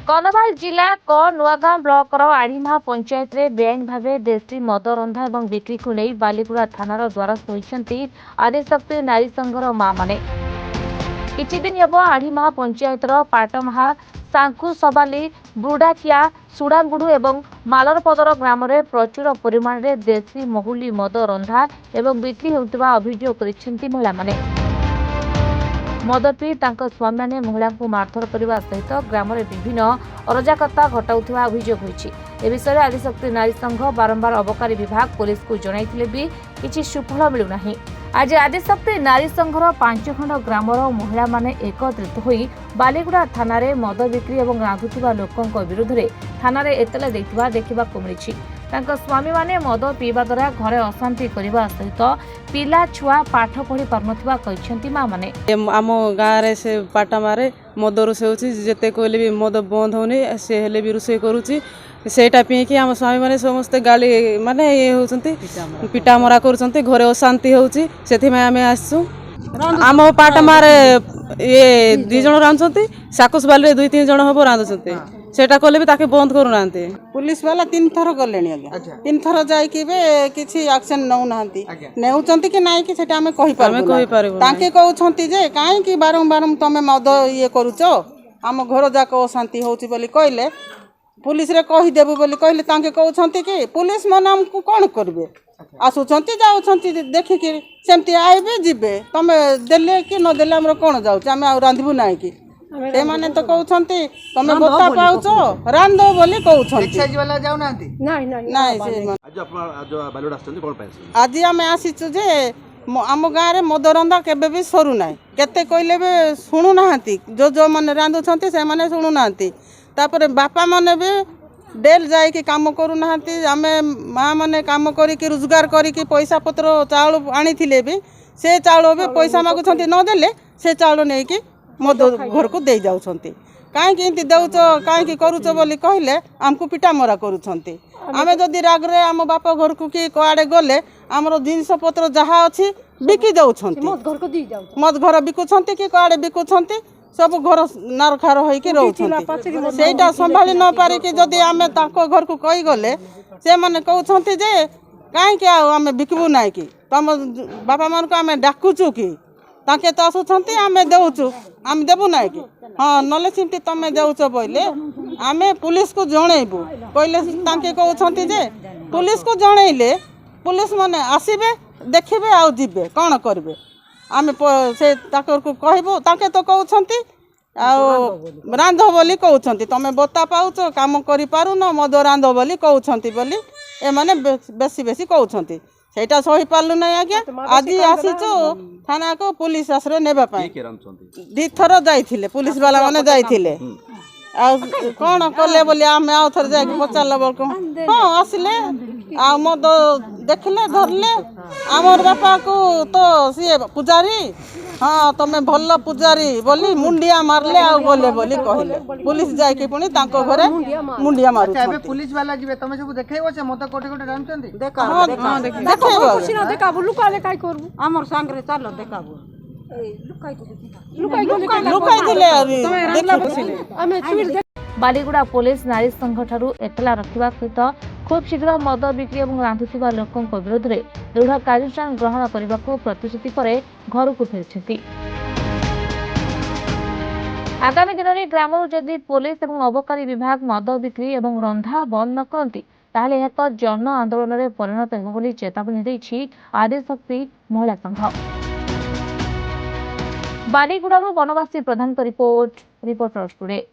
कन्धमाल जिला नुआगां ब्लॉक आड़ीमा पंचायत रे बेआईन भाव देशी मद रंधा और बिक्री को नहीं बालीगुड़ा थानार द्वारस्थ होती आदिशक्ति नारी संघर मां माने। किछि दिन हेब आड़ीमा पंचायत पाटमहा सांकु सबाली बुडाकिया सुड़ांगुड़ू और मालरपदर ग्राम में प्रचुर परिमाण में देशी महुली मद रंधा और बिक्री होता अभियोग कर महिला माने। मद पी स्वामी मैंने महिला को मारधर करने सहित ग्राम में विभिन्न अराजकता घटाउथिबा अभियोग होइछि। ए विषय आदिशक्ति नारी संघ बारंबार अबकारी विभाग पुलिस को जणाइथिले भी किछि सुफल मिलुनाही। आज आदिशक्ति नारी संघर 5 खंड ग्रामर महिला माने एकत्रित होई बालीगुड़ा थाना रे मद बिक्री और रांधुथिबा लोकंक विरुद्ध रे थाना रे एतला दैथिबा देखिबाकु मिलिछि। तांका स्वामी माने मद पीवा द्वारा घरे अशांति करने सहित पिला छुआ पाठ पढ़ी पारनथिबा कहिसेंती मां माने। आम गाँव रे से पाटा मारे मद रोषे होछि जेते कहले भी मद बंद होनी से हेले भी रोषे करूछि सेटा पीकी आम स्वामी माने समस्त गाली माने ये होछंती पिटा मरा करूछंती घरे अशांति होछि सेथि में आमे आसछु। आम पाटा मारे ये 2 जण रांधछंती साकुस बाली 2-3 जण हबो रांधछंती सेटा कहले भी ताके बंद करू नांती। पुलिस वाला 3 थर गलेनी आज्ञा 3 थर जाई कि बे किछि एक्शन नौ नांती नेउचंती कि नाइ कि सेटा हमें कहि पारबो ताके कहउछंती जे काहे कि बारंबार तमे मद ये करूचो आम घर जाको शांति होउची बोली कहले पुलिस रे कहि देबो बोली कहले ताके कहउछंती कि पुलिस मन हमकु कोन करबे आसुछंती जाउछंती देखि कि सेमती आइबे जिबे तमे देले कि न देले हमर कोन जाउछ हम आ रांधबु नाइ कि ए माने तो कहउछंती तमे बता पाउछो रांधो बोली कहउछंती एक्साइज वाला जाउ नांती नाही से आज आज बालुड आछंती कोन पाइछ आज आमे आसीछु जे आम गाँव में मद रंधा केबे भी सरू ना केते कहले भी शुणु ना जो मैंने रांधुंट से मैंने शुणु ना बापा मैंने भी डेल जाकि कम करूना आम माँ मैंने कम करी रोजगार करी पैसा पत्र चाउल आनी भी से चाउल भी पैसा मागुंट नदेले से चाउल नहीं कि मद घर को दे जाऊँच कहीं दौच कहीं करुच बोली कहले आमको पिटा मरा करुँच आमे जदि रागरे आम बाप घर को कि कड़े गले आमर जिनस पत्र जहाँ अच्छी बिकी जाऊँच मद घर बिकुंट कि कड़े बिकुंट सब घर नारखार होइके रहउछंती सेटा संभाली न पारिके जदि आमे ताको घर को कहि गले से माने कहउछंती जे काहे के आमे बिकबु नाइ कि तम बापा मन को आमे डाकुचु कि ताके तो आसुछंती आमे देउचु आमे देबु नाइ कि हां नले सिंती तमे देउछ बोले आमे पुलिस को जणैबु कहले ताके कहउछंती जे पुलिस को जणैले पुलिस माने आसीबे देखिबे आ जिबे कोन करबे आमे से ताकर को कहबो ताके तो कहउछंती आ रांध बोली कहउछंती तमे बता पाउछ काम करि पारु न मद रांध बोली कहउछंती बोली ए माने बेसी बेसी कहउछंती सेटा सही पालु नै आज्ञा आज आसीचो थाना को पुलिस आश्रय नेबा पई 2 थर जाइथिले पुलिस वाला माने जाइथिले आ कोन कले बोली आमे आ थर जाय पचारला बलको हां आसिले आ मद देखले धरले आमर बापा को तो सी पुजारी हाँ तमें भल पुजारी बोली मुंडिया मारले आ बोले बोली कहले पुलिस जाय कि पुनी तांको घरे मुंडिया मारू अच्छा पुलिस वाला जिवे तमे सब देखाइबो से मत कोटे कोटे रामचंदी देखाबो खुशी न देखाबो लुकाले काई करबो हमर संगरे चलो देखाबो लुकाई दिले बालीगुड़ा पुलिस नारी संघ ठारू एतला रखिबा सहित खूब शीघ्र मद बिक्री और रांधुथिबा लोकंक विरोध में दृढ़ कार्यानुष्ठान ग्रहण करने को प्रतिश्रुति पर घर को फेरिछंती। आगामी दिन में ग्राम जदि पुलिस और अबकारी विभाग मद बिक्री और रंधा बंद न करती ताहले एक जन आंदोलन में परिणत होब बोली चेतावनी देछि आदिशक्ति महिला संघ। बालीगुड़ा बनवासी प्रधान रिपोर्टर्स टुडे।